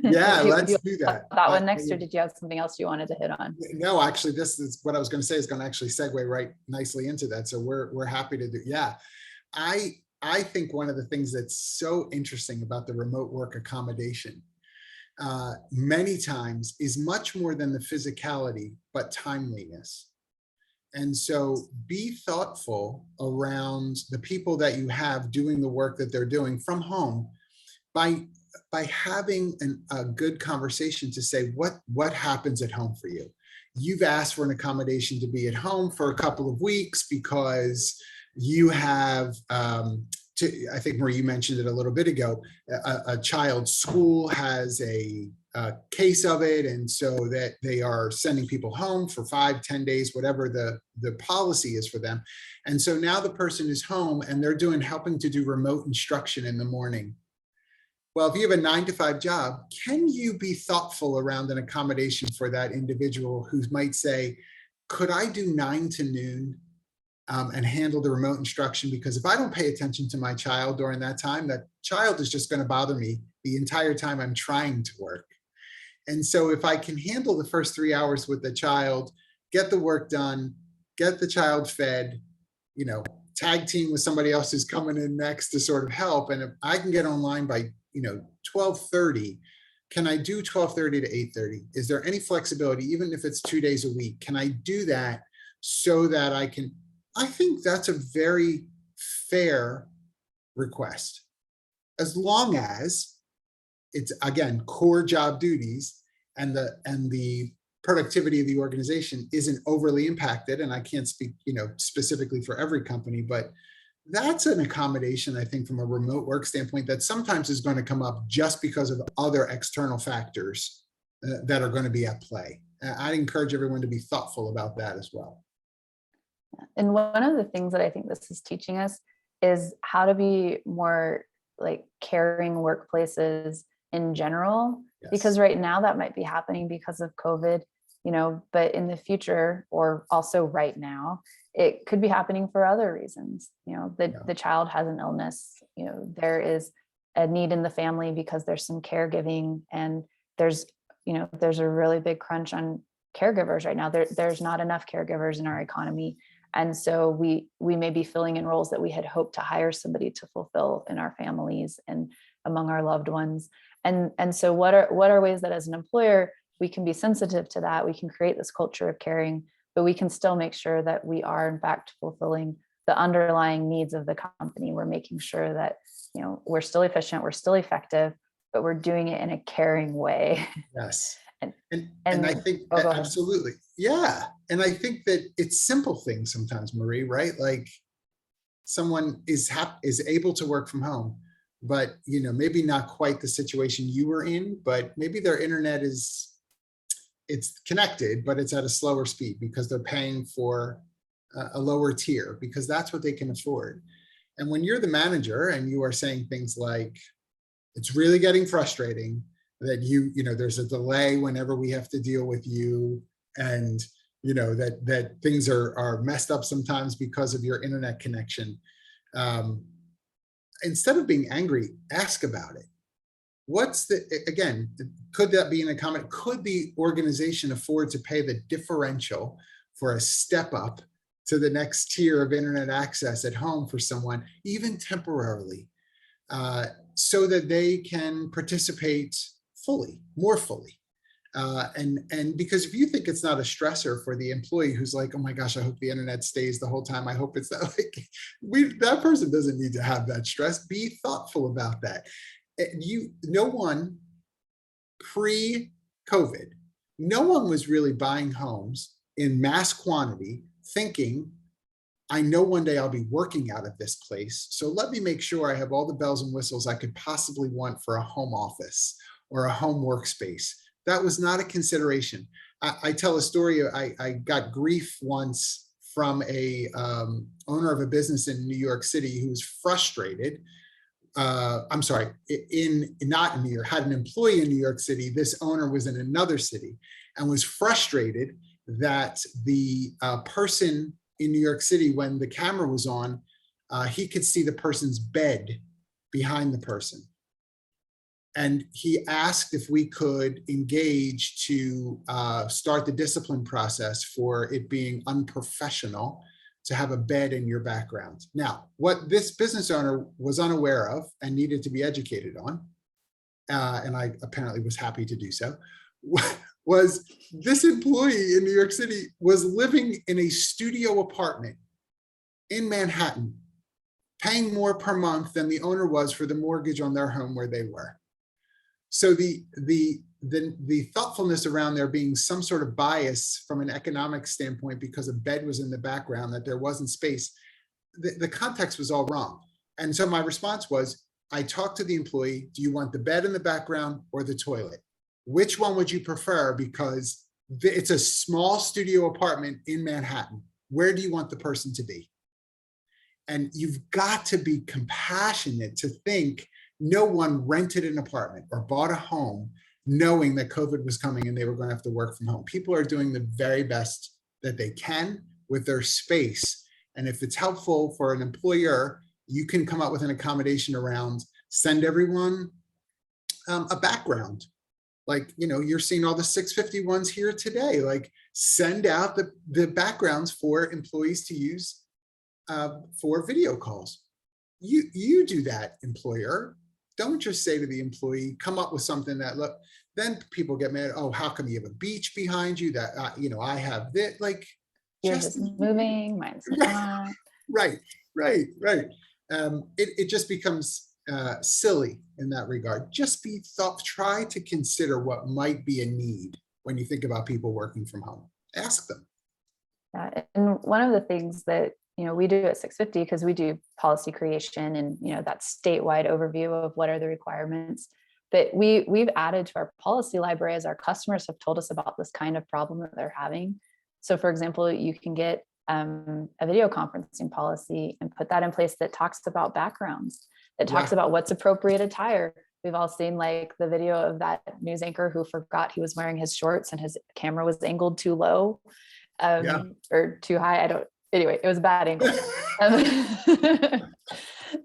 Yeah, let's do that. That one next, or did you have something else you wanted to hit on? No, actually, this is what I was going to say is going to actually segue right nicely into that. So we're happy to do. Yeah, I think one of the things that's so interesting about the remote work accommodation many times is much more than the physicality, but timeliness. And so be thoughtful around the people that you have doing the work that they're doing from home by having a good conversation to say, what happens at home for you? You've asked for an accommodation to be at home for a couple of weeks because you have, I think Marie, you mentioned it a little bit ago, a child's school has a case of it, and so that they are sending people home for 5-10 days, whatever the policy is for them. And so now the person is home and they're helping to do remote instruction in the morning. Well, if you have a 9-to-5 job, can you be thoughtful around an accommodation for that individual who might say, could I do 9 to noon and handle the remote instruction, because if I don't pay attention to my child during that time, that child is just going to bother me the entire time I'm trying to work. And so if I can handle the first 3 hours with the child, get the work done, get the child fed, tag team with somebody else who's coming in next to sort of help. And if I can get online by, 12:30, can I do 12:30 to 8:30? Is there any flexibility, even if it's 2 days a week? Can I do that so that I think that's a very fair request, as long as it's, again, core job duties and the productivity of the organization isn't overly impacted. And I can't speak, specifically for every company, but that's an accommodation, I think, from a remote work standpoint, that sometimes is going to come up just because of other external factors that are going to be at play. I'd encourage everyone to be thoughtful about that as well. And one of the things that I think this is teaching us is how to be more like caring workplaces in general, Yes. because right now that might be happening because of COVID, but in the future, or also right now, it could be happening for other reasons. The child has an illness, there is a need in the family because there's some caregiving, and there's a really big crunch on caregivers right now. There's not enough caregivers in our economy. And so we may be filling in roles that we had hoped to hire somebody to fulfill in our families and among our loved ones. And so what are ways that as an employer, we can be sensitive to that? We can create this culture of caring, but we can still make sure that we are in fact fulfilling the underlying needs of the company. We're making sure that, we're still efficient, we're still effective, but we're doing it in a caring way. Yes. And I think absolutely. Yeah. And I think that it's simple things sometimes, Marie, right? Like someone is able to work from home, but maybe not quite the situation you were in, but maybe their internet it's connected, but it's at a slower speed because they're paying for a lower tier because that's what they can afford. And when you're the manager and you are saying things like, it's really getting frustrating that there's a delay whenever we have to deal with you, and that things are messed up sometimes because of your internet connection. Instead of being angry, ask about it. Could that be an accommodation? Could the organization afford to pay the differential for a step up to the next tier of internet access at home for someone, even temporarily, so that they can participate more fully? And because if you think it's not a stressor for the employee who's like, oh my gosh, I hope the internet stays the whole time, I hope it's not like that person doesn't need to have that stress. Be thoughtful about that. No one pre-COVID, no one was really buying homes in mass quantity thinking, I know one day I'll be working out of this place, so let me make sure I have all the bells and whistles I could possibly want for a home office or a home workspace. That was not a consideration. I tell a story. I got grief once from a owner of a business in New York City who was frustrated. I'm sorry, not in New York, had an employee in New York City. This owner was in another city and was frustrated that the person in New York City, when the camera was on, he could see the person's bed behind the person. And he asked if we could engage to start the discipline process for it being unprofessional to have a bed in your background. Now, what this business owner was unaware of and needed to be educated on, and I apparently was happy to do so, was this employee in New York City was living in a studio apartment in Manhattan, paying more per month than the owner was for the mortgage on their home where they were. So the thoughtfulness around there being some sort of bias from an economic standpoint because a bed was in the background, that there wasn't space, the context was all wrong. And so my response was, I talked to the employee, do you want the bed in the background or the toilet? Which one would you prefer? Because it's a small studio apartment in Manhattan. Where do you want the person to be? And you've got to be compassionate to think no one rented an apartment or bought a home knowing that COVID was coming and they were going to have to work from home. People are doing the very best that they can with their space. And if it's helpful for an employer, you can come up with an accommodation around, send everyone a background. Like, you're seeing all the 650 ones here today, like send out the backgrounds for employees to use for video calls. You do that, employer. Don't just say to the employee, come up with something that look, then people get mad. Oh, how come you have a beach behind you that, I have this, like, Yours is moving, mine's not. Right. It just becomes silly in that regard. Just try to consider what might be a need when you think about people working from home. Ask them. Yeah, and one of the things that we do at 650, because we do policy creation and that statewide overview of what are the requirements, but we've added to our policy library as our customers have told us about this kind of problem that they're having. So for example, you can get a video conferencing policy and put that in place that talks about backgrounds, that talks about what's appropriate attire. We've all seen like the video of that news anchor who forgot he was wearing his shorts and his camera was angled too low or too high. Anyway, it was a bad angle.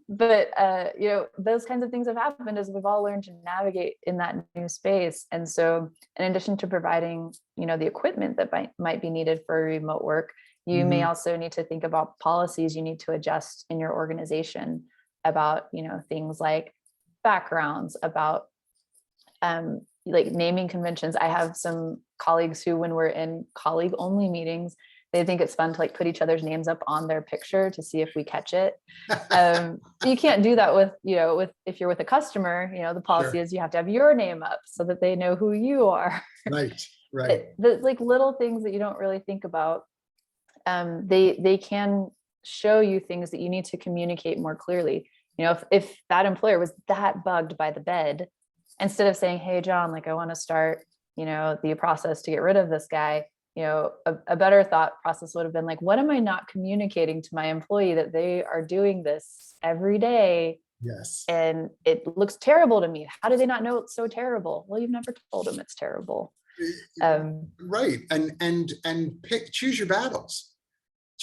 But those kinds of things have happened as we've all learned to navigate in that new space. And so in addition to providing, the equipment that might be needed for remote work, you may also need to think about policies you need to adjust in your organization about, things like backgrounds, about like naming conventions. I have some colleagues who, when we're in colleague only meetings, they think it's fun to like put each other's names up on their picture to see if we catch it. You can't do that with if you're with a customer. The policy is you have to have your name up so that they know who you are. Right. The like little things that you don't really think about. They can show you things that you need to communicate more clearly. If that employer was that bugged by the bed, instead of saying, hey, John, like I want to start, the process to get rid of this guy, a better thought process would have been like, what am I not communicating to my employee that they are doing this every day? Yes. And it looks terrible to me. How do they not know it's so terrible? Well, you've never told them it's terrible. Right. And choose your battles,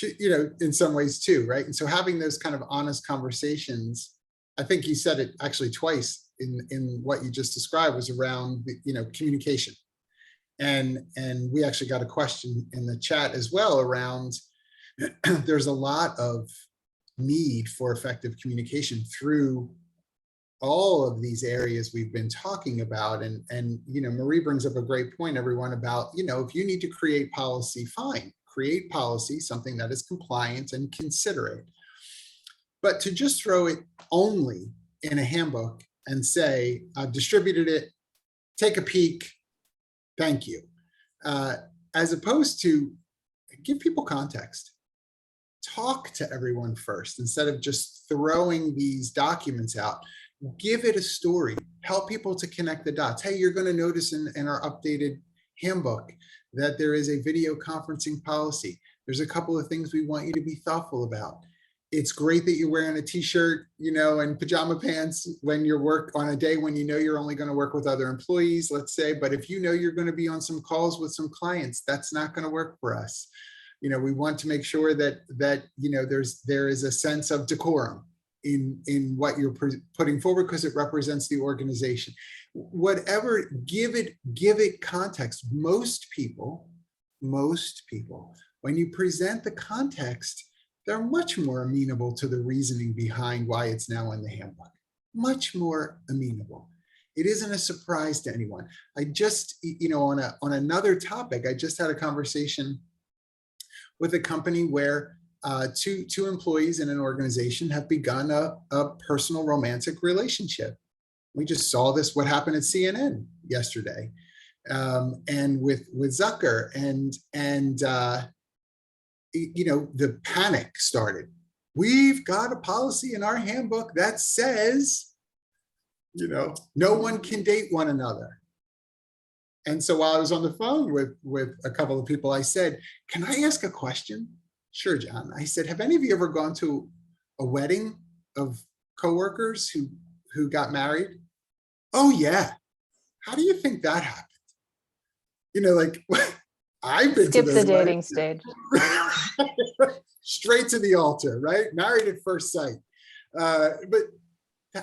in some ways too. Right. And so having those kind of honest conversations, I think you said it actually twice in what you just described, was around, communication. And we actually got a question in the chat as well around, there's a lot of need for effective communication through all of these areas we've been talking about. And Marie brings up a great point, everyone, about, if you need to create policy, fine, create policy, something that is compliant and considerate. But to just throw it only in a handbook and say, I've distributed it, take a peek, thank you, as opposed to give people context. Talk to everyone first instead of just throwing these documents out. Give it a story. Help people to connect the dots. Hey, you're going to notice in our updated handbook that there is a video conferencing policy. There's a couple of things we want you to be thoughtful about. It's great that you're wearing a t-shirt, and pajama pants when you're on a day when you're only going to work with other employees, let's say. But if you're going to be on some calls with some clients, that's not going to work for us. We want to make sure that there is a sense of decorum in what you're putting forward, because it represents the organization. Whatever, give it context. Most people, when you present the context, they're much more amenable to the reasoning behind why it's now in the handbook. Much more amenable. It isn't a surprise to anyone. I just, on another topic, I just had a conversation with a company where two employees in an organization have begun a personal romantic relationship. We just saw this, what happened at CNN yesterday, and with Zucker, and the panic started. We've got a policy in our handbook that says, no one can date one another. And so while I was on the phone with a couple of people, I said, can I ask a question? Sure, John. I said, have any of you ever gone to a wedding of coworkers who got married? Oh yeah. How do you think that happened? I've been skip to the dating weddings. stage. straight to the altar, right? Married at first sight. But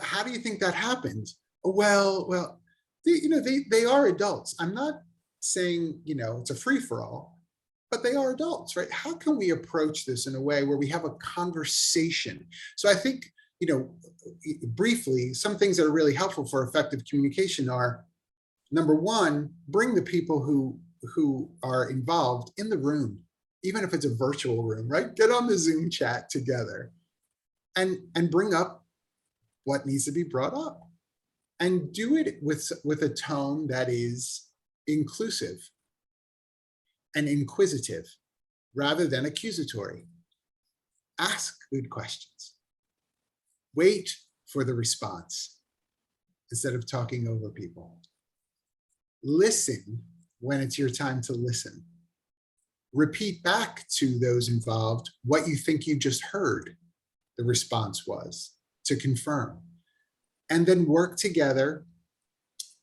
how do you think that happened? Well, they are adults. I'm not saying, it's a free-for-all, but they are adults, right? How can we approach this in a way where we have a conversation? So I think, briefly, some things that are really helpful for effective communication are, number one, bring the people who are involved in the room, even if it's a virtual room, right? Get on the Zoom chat together and bring up what needs to be brought up, and do it with a tone that is inclusive and inquisitive rather than accusatory. Ask good questions. Wait for the response instead of talking over people. Listen when it's your time to listen. Repeat back to those involved what you think you just heard the response was, to confirm. And then work together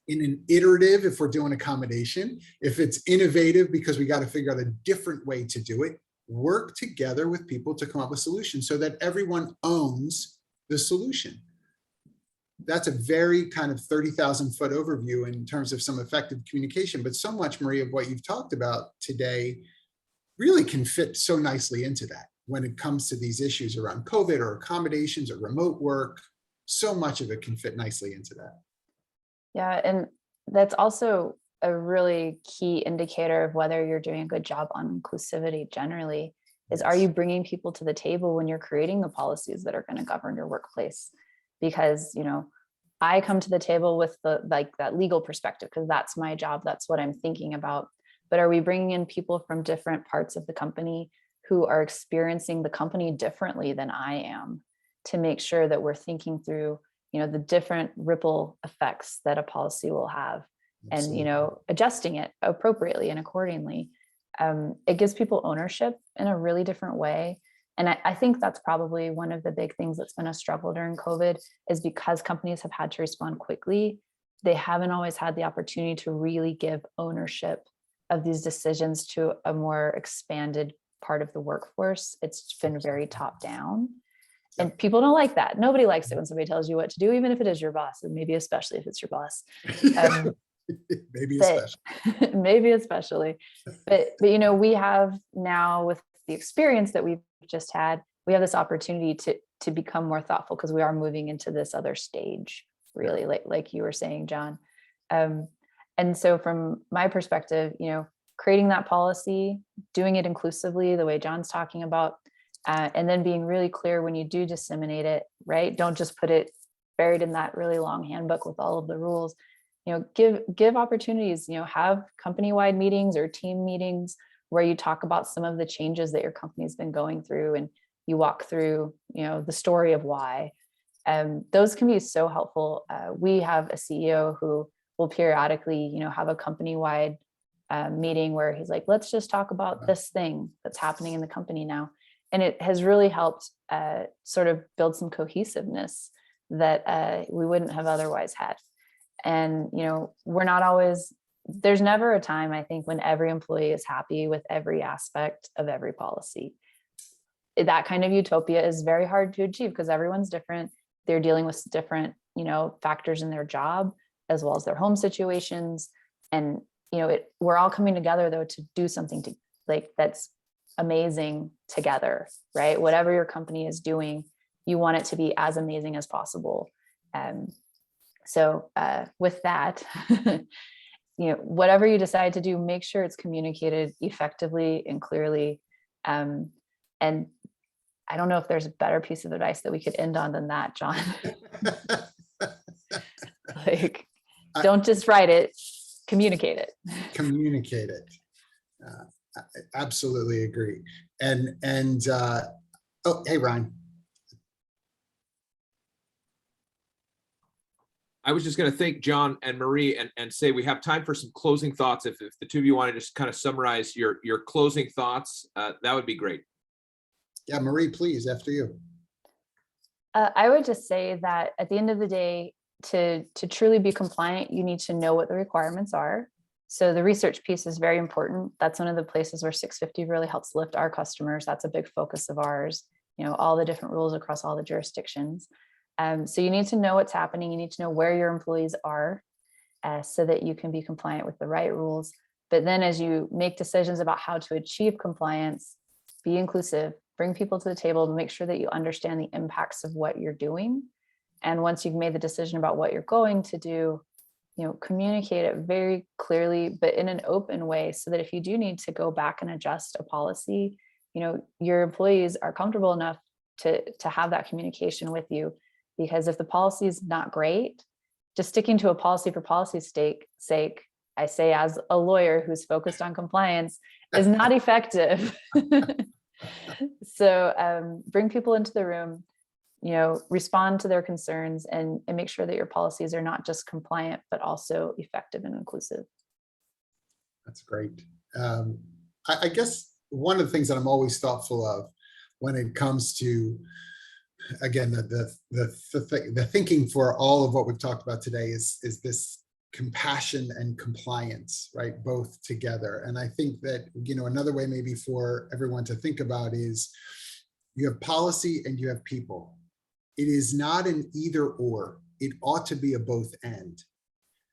in an iterative, if we're doing accommodation. If it's innovative because we got to figure out a different way to do it, work together with people to come up with solutions so that everyone owns the solution. That's a very kind of 30,000-foot overview in terms of some effective communication, but so much, Marie, of what you've talked about today really can fit so nicely into that when it comes to these issues around COVID or accommodations or remote work. So much of it can fit nicely into that. Yeah, and that's also a really key indicator of whether you're doing a good job on inclusivity generally, is are you bringing people to the table when you're creating the policies that are going to govern your workplace? Because, I come to the table with that legal perspective, because that's my job. That's what I'm thinking about. But are we bringing in people from different parts of the company who are experiencing the company differently than I am, to make sure that we're thinking through, the different ripple effects that a policy will have, Absolutely. and, adjusting it appropriately and accordingly. It gives people ownership in a really different way. And I think that's probably one of the big things that's been a struggle during COVID, is because companies have had to respond quickly. They haven't always had the opportunity to really give ownership of these decisions to a more expanded part of the workforce. It's been very top down. And people don't like that. Nobody likes it when somebody tells you what to do, even if it is your boss, and maybe especially if it's your boss. Maybe especially. But we have now, with the experience that we've just had, we have this opportunity to become more thoughtful, because we are moving into this other stage, really, like you were saying, John. And so from my perspective, creating that policy, doing it inclusively, the way John's talking about, and then being really clear when you do disseminate it, right? Don't just put it buried in that really long handbook with all of the rules. Give opportunities, have company-wide meetings or team meetings where you talk about some of the changes that your company's been going through, and you walk through, the story of why. Those can be so helpful. We have a CEO who will periodically, have a company-wide meeting where he's like, let's just talk about this thing that's happening in the company now. And it has really helped sort of build some cohesiveness that we wouldn't have otherwise had. And, we're not always, there's never a time, I think, when every employee is happy with every aspect of every policy. That kind of utopia is very hard to achieve, because everyone's different. They're dealing with different, factors in their job, as well as their home situations. And, we're all coming together, though, to do something that's amazing together, right? Whatever your company is doing, you want it to be as amazing as possible. So with that, whatever you decide to do, make sure it's communicated effectively and clearly. And I don't know if there's a better piece of advice that we could end on than that, John. Don't just write it, communicate it. Communicate it. I absolutely agree. And oh, hey, Ryan. I was just going to thank John and Marie and say we have time for some closing thoughts. If the two of you want to just kind of summarize your closing thoughts, that would be great. Yeah, Marie, please, after you. I would just say that at the end of the day, to truly be compliant, you need to know what the requirements are. So the research piece is very important. That's one of the places where 650 really helps lift our customers. That's a big focus of ours, all the different rules across all the jurisdictions. So you need to know what's happening. You need to know where your employees are so that you can be compliant with the right rules. But then as you make decisions about how to achieve compliance, be inclusive, bring people to the table, and make sure that you understand the impacts of what you're doing. And once you've made the decision about what you're going to do, communicate it very clearly, but in an open way, so that if you do need to go back and adjust a policy, your employees are comfortable enough to have that communication with you. Because if the policy is not great, just sticking to a policy for policy's sake, I say as a lawyer who's focused on compliance, is not effective. So bring people into the room, respond to their concerns, and make sure that your policies are not just compliant, but also effective and inclusive. That's great. I guess one of the things that I'm always thoughtful of when it comes to, again, the thinking for all of what we've talked about today is this compassion and compliance, right? Both together. And I think that, another way maybe for everyone to think about is you have policy and you have people. It is not an either or. It ought to be a both and.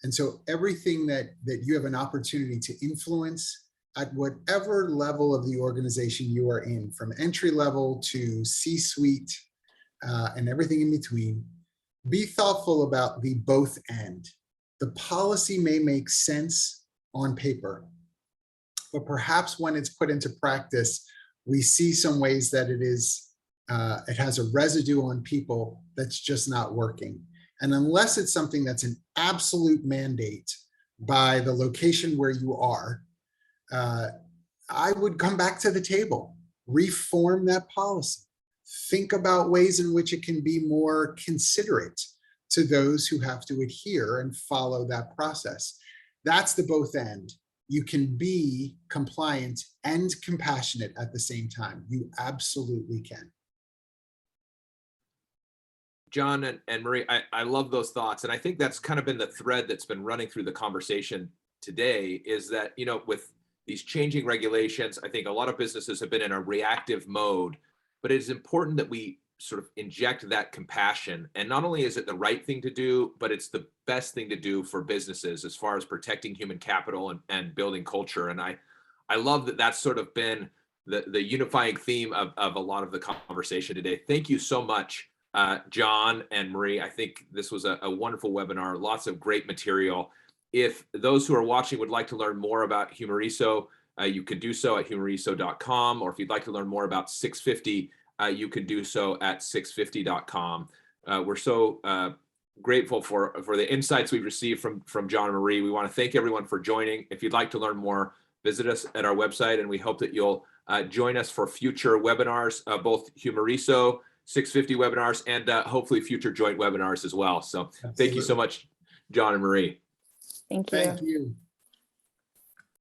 And so everything that you have an opportunity to influence at whatever level of the organization you are in, from entry level to C-suite and everything in between, be thoughtful about the both and. The policy may make sense on paper, but perhaps when it's put into practice, we see some ways that it has a residue on people that's just not working. And unless it's something that's an absolute mandate by the location where you are, I would come back to the table, reform that policy, think about ways in which it can be more considerate to those who have to adhere and follow that process. That's the both end. You can be compliant and compassionate at the same time. You absolutely can. John and Marie, I love those thoughts. And I think that's kind of been the thread that's been running through the conversation today, is that, with these changing regulations, I think a lot of businesses have been in a reactive mode, but it is important that we sort of inject that compassion. And not only is it the right thing to do, but it's the best thing to do for businesses as far as protecting human capital and building culture. And I love that that's sort of been the unifying theme of a lot of the conversation today. Thank you so much, John and Marie. I think this was a wonderful webinar, lots of great material. If those who are watching would like to learn more about Humareso, you can do so at humareso.com, or if you'd like to learn more about 650, you can do so at 650.com. We're so grateful for the insights we've received from John and Marie. We want to thank everyone for joining. If you'd like to learn more, visit us at our website, and we hope that you'll join us for future webinars, both Humareso, 650 webinars, and hopefully future joint webinars as well. So Thank you so much, John and Marie. Thank you. Thank you.